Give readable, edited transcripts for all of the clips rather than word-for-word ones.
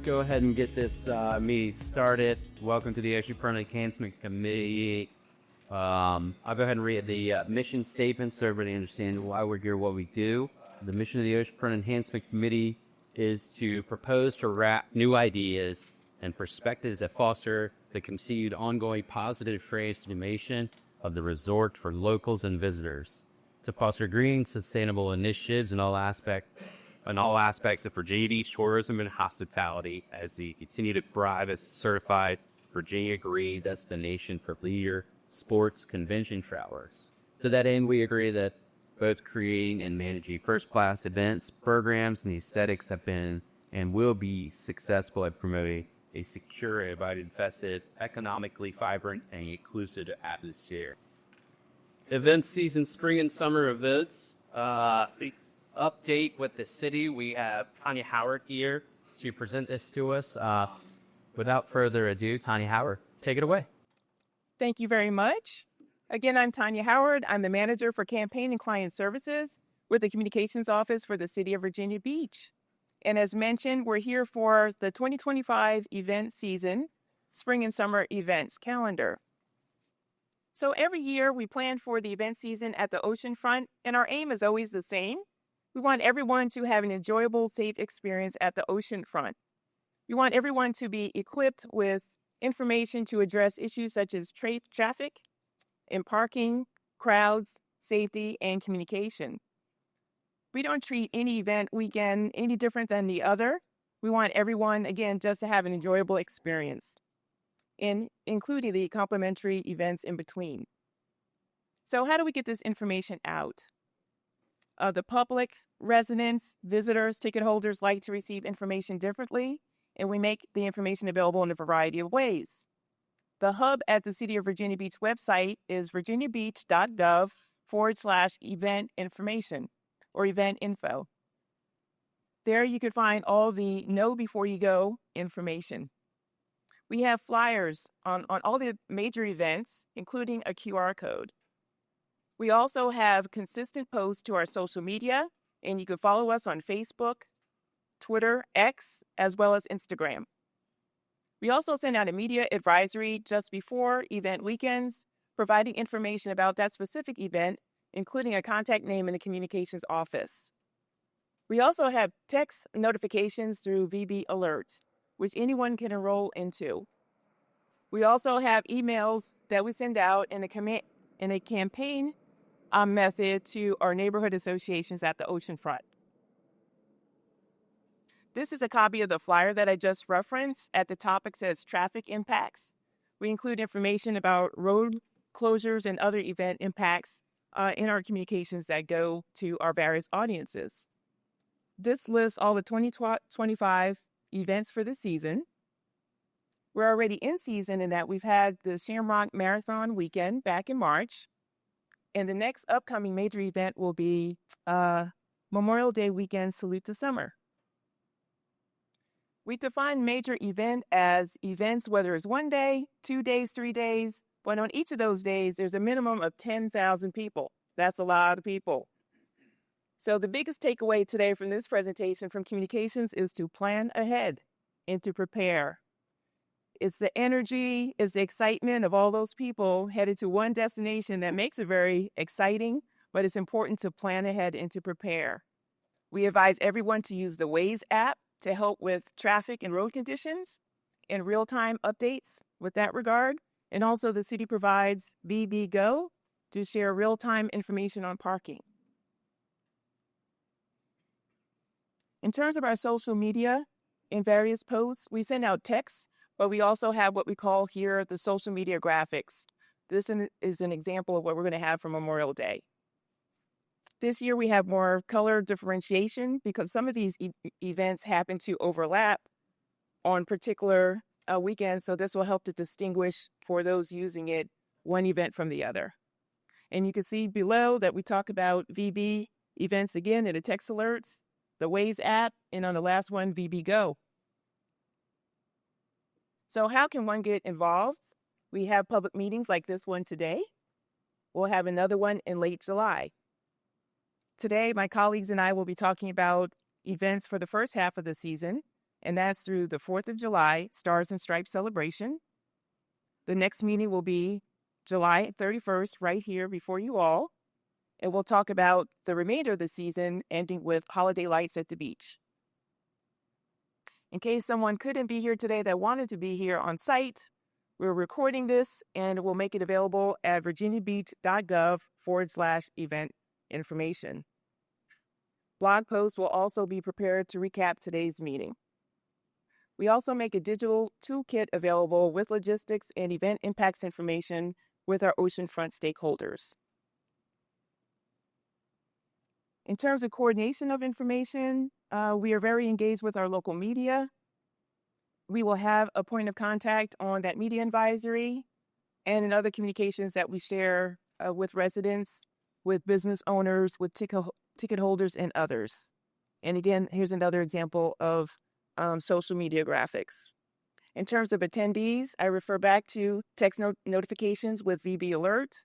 let's go ahead and get this meeting started. Welcome to the Oceanfront Enhancement Committee. I'll go ahead and read the mission statement so everybody understands why we're here, what we do. The mission of the Oceanfront Enhancement Committee is to propose to wrap new ideas and perspectives that foster the continued ongoing positive transformation of the resort for locals and visitors, to foster green, sustainable initiatives in all aspects of Virginia Beach tourism and hospitality as they continue to thrive as a certified Virginia Green destination for leisure, sports, convention travelers. To that end, we agree that both creating and managing first-class events, programs, and aesthetics have been and will be successful at promoting a secure, invited-infested, economically vibrant, and inclusive atmosphere. Event season, spring and summer events. Update with the city. We have Tanya Howard here to present this to us. Without further ado, Tanya Howard, take it away. Thank you very much. Again, I'm Tanya Howard. I'm the manager for campaign and client services with the communications office for the city of Virginia Beach. And as mentioned, we're here for the 2025 event season, spring and summer events calendar. So every year we plan for the event season at the Oceanfront, and our aim is always the same. We want everyone to have an enjoyable, safe experience at the Oceanfront. We want everyone to be equipped with information to address issues such as traffic and parking, crowds, safety, and communication. We don't treat any event weekend any different than the other. We want everyone, again, just to have an enjoyable experience, including the complimentary events in between. So how do we get this information out? The public, residents, visitors, ticket holders like to receive information differently, and we make the information available in a variety of ways. The hub at the City of Virginia Beach website is VirginiaBeach.gov/event-information or EventInfo. There you can find all the know before you go information. We have flyers on all the major events, including a QR code. We also have consistent posts to our social media, and you can follow us on Facebook, Twitter, X, as well as Instagram. We also send out a media advisory just before event weekends, providing information about that specific event, including a contact name in the communications office. We also have text notifications through VB Alert, which anyone can enroll into. We also have emails that we send out in a campaign method to our neighborhood associations at the Oceanfront. This is a copy of the flyer that I just referenced. At the top, it says traffic impacts. We include information about road closures and other event impacts in our communications that go to our various audiences. This lists all the 2025 events for the season. We're already in season in that we've had the Shamrock Marathon weekend back in March. And the next upcoming major event will be Memorial Day weekend Salute to Summer. We define major event as events, whether it's 1 day, 2 days, 3 days, but on each of those days, there's a minimum of 10,000 people. That's a lot of people. So the biggest takeaway today from this presentation from communications is to plan ahead and to prepare. It's the energy, it's the excitement of all those people headed to one destination that makes it very exciting, but it's important to plan ahead and to prepare. We advise everyone to use the Waze app to help with traffic and road conditions and real-time updates with that regard. And also the city provides VB Go to share real-time information on parking. In terms of our social media and various posts, we send out texts, but we also have what we call here the social media graphics. This is an example of what we're going to have for Memorial Day. This year we have more color differentiation because some of these events happen to overlap on particular weekends, so this will help to distinguish for those using it one event from the other. And you can see below that we talk about VB events again in the text alerts, the Waze app, and on the last one, VB Go. So how can one get involved? We have public meetings like this one today. We'll have another one in late July. Today, my colleagues and I will be talking about events for the first half of the season. and that's through the 4th of July Stars and Stripes celebration. The next meeting will be July 31st, right here before you all, and we'll talk about the remainder of the season, ending with holiday lights at the beach. In case someone couldn't be here today that wanted to be here on site, we're recording this and we'll make it available at VirginiaBeach.gov/event information. Blog posts will also be prepared to recap today's meeting. We also make a digital toolkit available with logistics and event impacts information with our Oceanfront stakeholders. In terms of coordination of information, we are very engaged with our local media. We will have a point of contact on that media advisory and in other communications that we share with residents, with business owners, with ticket holders, and others. And again, here's another example of social media graphics. In terms of attendees, I refer back to text notifications with VB Alert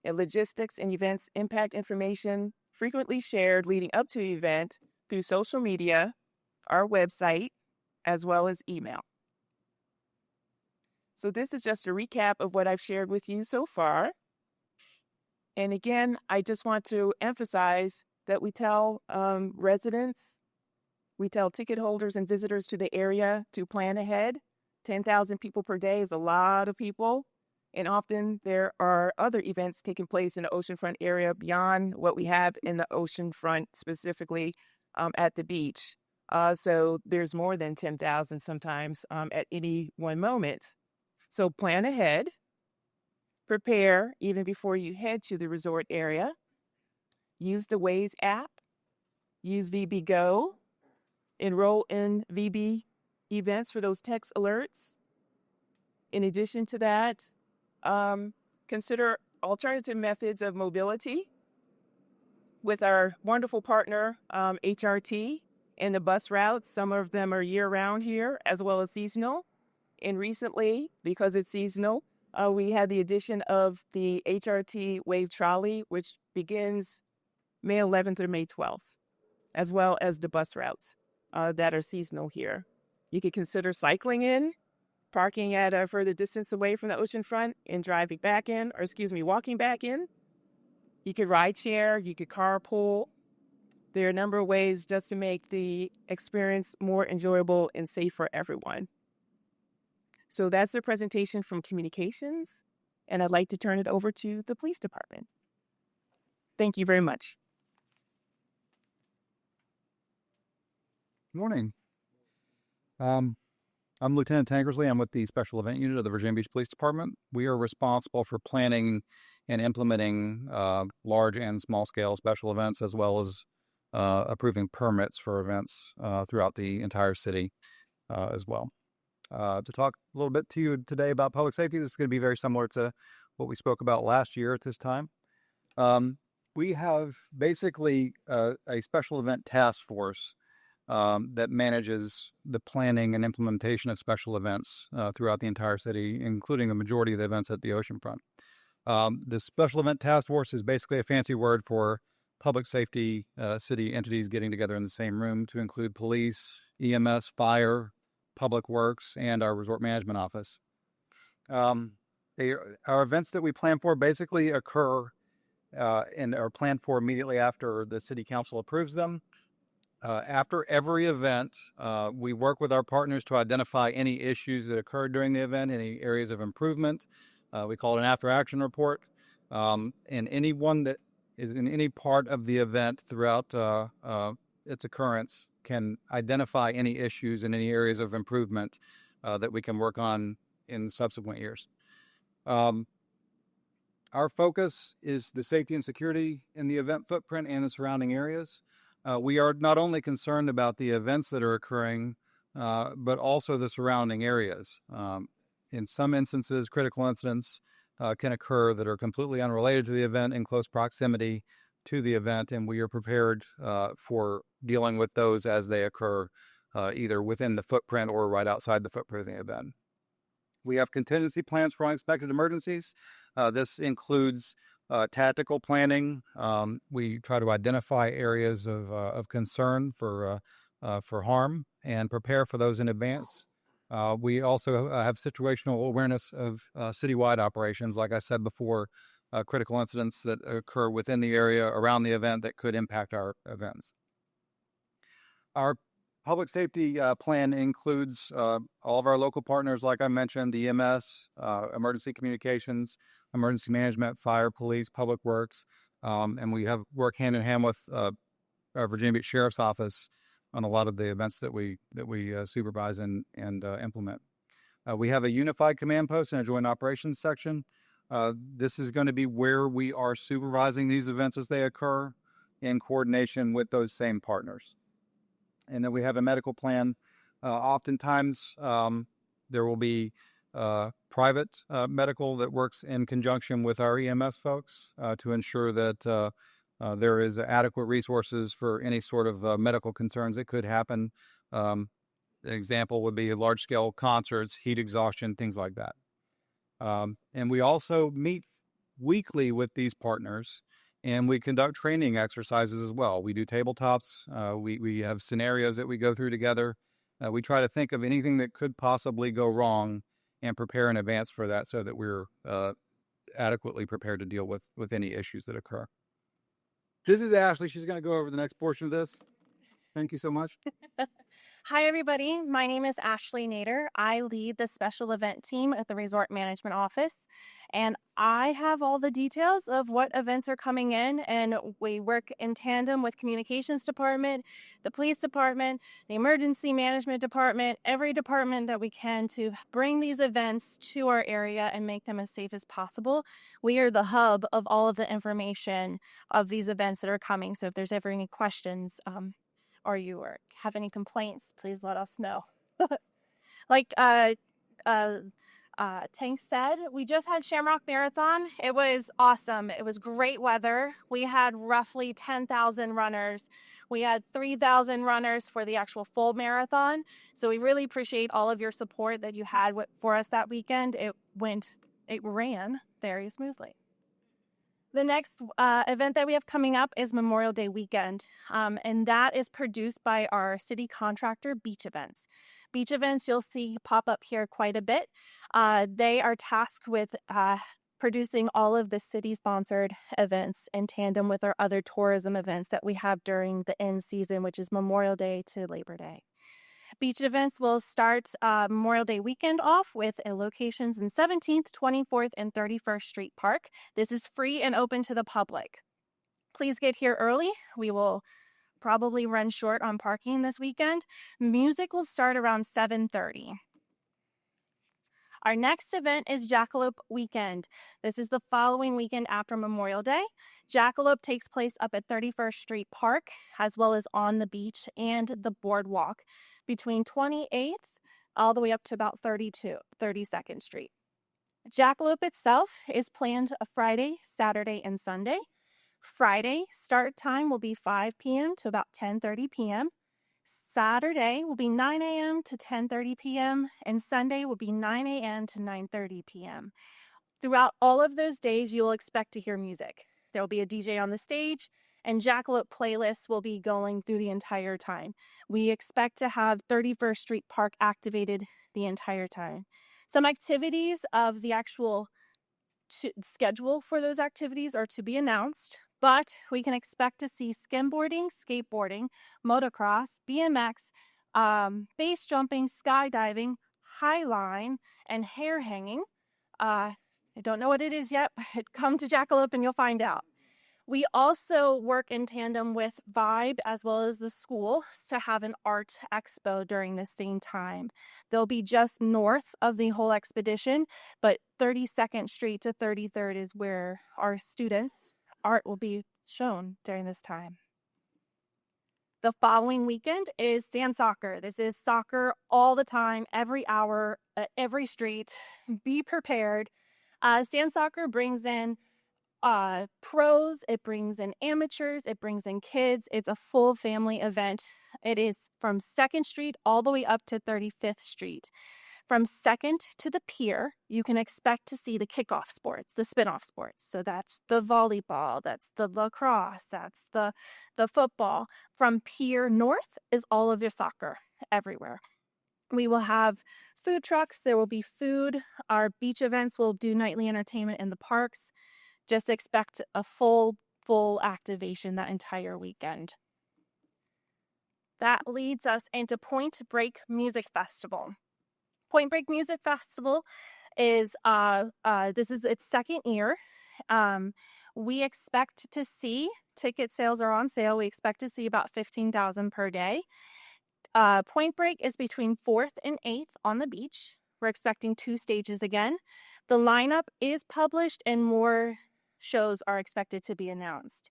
and logistics and events impact information frequently shared leading up to the event through social media, our website, as well as email. So this is just a recap of what I've shared with you so far. And again, I just want to emphasize that we tell residents, we tell ticket holders and visitors to the area to plan ahead. 10,000 people per day is a lot of people. And often there are other events taking place in the oceanfront area beyond what we have in the oceanfront, specifically at the beach. So there's more than 10,000 sometimes at any one moment. So plan ahead, prepare even before you head to the resort area. Use the Waze app, use VB Go, enroll in VB events for those text alerts. In addition to that, consider alternative methods of mobility with our wonderful partner, HRT, and the bus routes. Some of them are year-round here, as well as seasonal. And recently, because it's seasonal, we had the addition of the HRT Wave Trolley, which begins May 11th or May 12th, as well as the bus routes that are seasonal here. You could consider cycling in, parking at a further distance away from the oceanfront and walking back in. You could ride share, you could carpool. There are a number of ways just to make the experience more enjoyable and safe for everyone. So that's the presentation from communications, and I'd like to turn it over to the police department. Thank you very much. Good morning. I'm Lieutenant Tankersley. I'm with the Special Event Unit of the Virginia Beach Police Department. We are responsible for planning and implementing large and small-scale special events, as well as approving permits for events throughout the entire city as well. To talk a little bit to you today about public safety, this is going to be very similar to what we spoke about last year at this time. We have basically a special event task force that manages the planning and implementation of special events throughout the entire city, including the majority of the events at the oceanfront. The Special Event Task Force is basically a fancy word for public safety city entities getting together in the same room, to include police, EMS, fire, public works, and our resort management office. Our events that we plan for basically occur and are planned for immediately after the city council approves them. After every event, we work with our partners to identify any issues that occurred during the event, any areas of improvement. We call it an after-action report. And anyone that is in any part of the event throughout its occurrence can identify any issues and any areas of improvement that we can work on in subsequent years. Our focus is the safety and security in the event footprint and the surrounding areas. We are not only concerned about the events that are occurring, but also the surrounding areas. In some instances, critical incidents can occur that are completely unrelated to the event in close proximity to the event, and we are prepared for dealing with those as they occur, either within the footprint or right outside the footprint of the event. We have contingency plans for unexpected emergencies. This includes tactical planning. We try to identify areas of concern for for harm and prepare for those in advance. We also have situational awareness of citywide operations, like I said before, critical incidents that occur within the area around the event that could impact our events. Our public safety plan includes all of our local partners, like I mentioned, the EMS, emergency communications, emergency management, fire, police, public works, and we have work hand in hand with our Virginia Beach Sheriff's Office on a lot of the events that we supervise and implement. We have a unified command post and a joint operations section. This is going to be where we are supervising these events as they occur in coordination with those same partners. And then we have a medical plan. Oftentimes, there will be private medical that works in conjunction with our EMS folks to ensure that there is adequate resources for any sort of medical concerns that could happen. An example would be large-scale concerts, heat exhaustion, things like that. And we also meet weekly with these partners, and we conduct training exercises as well. We do tabletops. We have scenarios that we go through together. We try to think of anything that could possibly go wrong and prepare in advance for that so that we're adequately prepared to deal with any issues that occur. This is Ashley. She's going to go over the next portion of this. Thank you so much. Hi, everybody. My name is Ashley Nader. I lead the special event team at the Resort Management Office, and I have all the details of what events are coming in, and we work in tandem with Communications Department, the Police Department, the Emergency Management Department, every department that we can to bring these events to our area and make them as safe as possible. We are the hub of all of the information of these events that are coming, so if there's ever any questions, or you have any complaints, please let us know. Like Tank said, we just had Shamrock Marathon. It was awesome. It was great weather. We had roughly 10,000 runners. We had 3,000 runners for the actual full marathon. So we really appreciate all of your support that you had for us that weekend. It ran very smoothly. The next event that we have coming up is Memorial Day weekend, and that is produced by our city contractor, Beach Events. Beach Events you'll see pop up here quite a bit. They are tasked with producing all of the city-sponsored events in tandem with our other tourism events that we have during the end season, which is Memorial Day to Labor Day. Beach Events will start Memorial Day weekend off with locations in 17th, 24th, and 31st Street Park. This is free and open to the public. Please get here early. We will probably run short on parking this weekend. Music will start around 7:30. Our next event is Jackalope Weekend. This is the following weekend after Memorial Day. Jackalope takes place up at 31st Street Park, as well as on the beach and the boardwalk between 28th all the way up to about 32nd Street. Jackalope itself is planned a Friday, Saturday, and Sunday. Friday start time will be 5 p.m. to about 10:30 p.m. Saturday will be 9 a.m. to 10:30 p.m. and Sunday will be 9 a.m. to 9:30 p.m. Throughout all of those days, you'll expect to hear music. There will be a DJ on the stage, and Jackalope playlists will be going through the entire time. We expect to have 31st Street Park activated the entire time. Some activities of the actual schedule for those activities are to be announced, but we can expect to see skimboarding, skateboarding, motocross, BMX, base jumping, skydiving, high line, and hair hanging. I don't know what it is yet, but come to Jackalope and you'll find out. We also work in tandem with Vibe as well as the school to have an art expo during the same time. They'll be just north of the whole expedition, but 32nd Street to 33rd is where our students' art will be shown during this time. The following weekend is sand soccer. This is soccer all the time, every hour, at every street. Be prepared. Sand soccer brings in pros, it brings in amateurs, it brings in kids. It's a full family event. It is from 2nd Street all the way up to 35th Street. From Second to the pier, you can expect to see the kickoff sports, the spin-off sports. So that's the volleyball, that's the lacrosse, that's the football. From Pier North is all of your soccer everywhere. We will have food trucks. There will be food. Our beach events will do nightly entertainment in the parks. Just expect a full activation that entire weekend. That leads us into Point Break Music Festival. Point Break Music Festival is this is its second year. We expect to see ticket sales are on sale. We expect to see about 15,000 per day. Point Break is between 4th and 8th on the beach. We're expecting 2 stages again. The lineup is published and more shows are expected to be announced.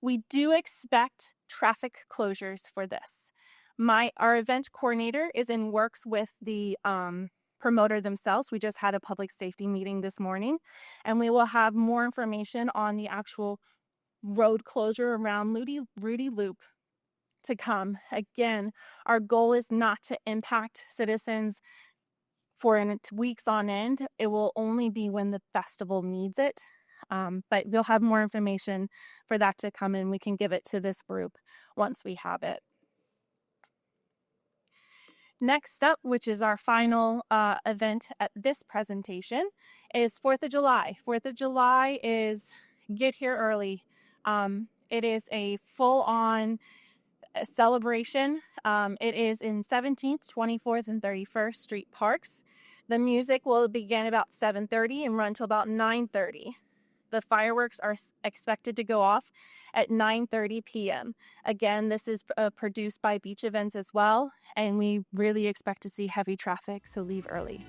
We do expect traffic closures for this. Our event coordinator is in works with the promoter themselves. We just had a public safety meeting this morning, and we will have more information on the actual road closure around Rudy Loop to come. Again, our goal is not to impact citizens for weeks on end. It will only be when the festival needs it. But we'll have more information for that to come in. We can give it to this group once we have it. Next up, which is our final event at this presentation, is 4th of July. 4th of July is get here early. It is a full-on celebration. It is in 17th, 24th, and 31st Street Parks. The music will begin about 7:30 and run till about 9:30. The fireworks are expected to go off at 9:30 p.m. Again, this is produced by Beach Events as well, and we really expect to see heavy traffic, so leave early.